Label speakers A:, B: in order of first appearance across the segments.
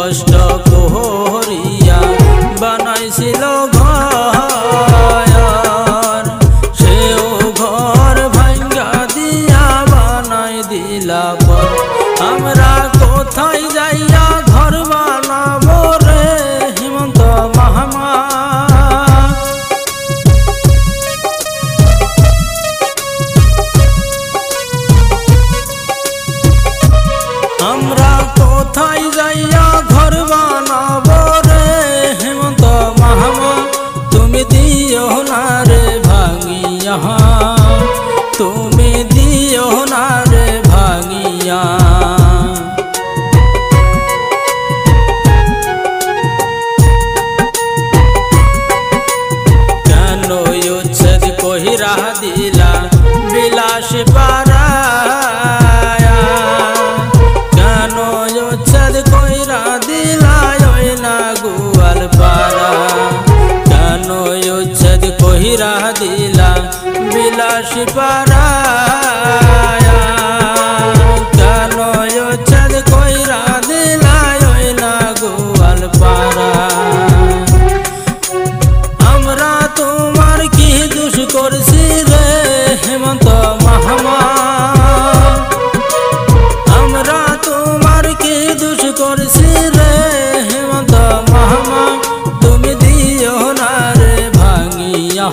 A: কষ্ট করিয়া বানাইছিল ঘর, সেও ঘর ভাঙ্গা দিয়া বানাই দিলা পর। আমরা কোথায় যাইয়া ঘর বানাবো রে হেমন্ত মামা? আমরা কোথায় যাইয়া ঘর বানাবো রে হেমন্ত মামা? তুমি দিও না রে ভাঙিয়া, তুমি দিও না রে ভাঙিয়া। কেন উচ্ছেদ কহিরা দিলা বিলাস পারায়া? কেন উচ্ছেদ কইরা দিলা ওই না গোয়াল পাড়া? কেন উচ্ছেদ কহিরা দিলা বিলাস পারায়া? কেন উচ্ছেদ কইরা দিলা ওই না গোয়াল পাড়া? আমরা তোমার কি দোষ করছি রে হেমন্ত মামা? আমরা তোমার কি দোষ করছি রে হেমন্ত মামা? তুমি দিও না রে ভাঙিয়া,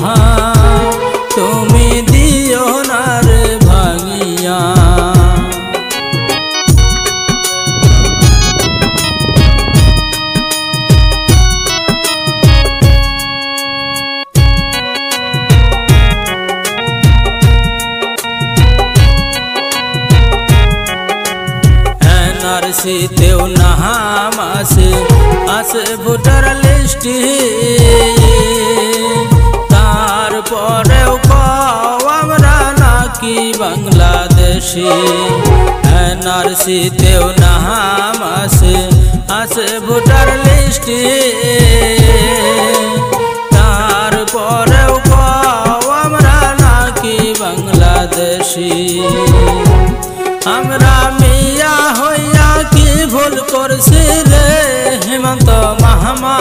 A: তুমি দিও না রে ভাঙিয়া। এনআরসিতেও নাম আছে, আছে ভোটার লিস্টে, তারপরেও কও আমরা নাকি বাংলাদেশি। এনআরসিতেও নাম আছে, আছে ভোটার লিস্টে, তারপরেও কও আমরা নাকি বাংলাদেশি। আমরা মিয়া হইয়া কি ভুল করছি রে হেমন্ত মামা?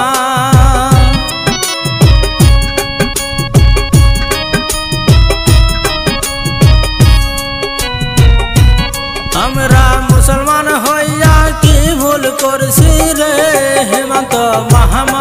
A: আমরা মুসলমান হইয়া কি ভুল করছি রে হেমন্ত মামা?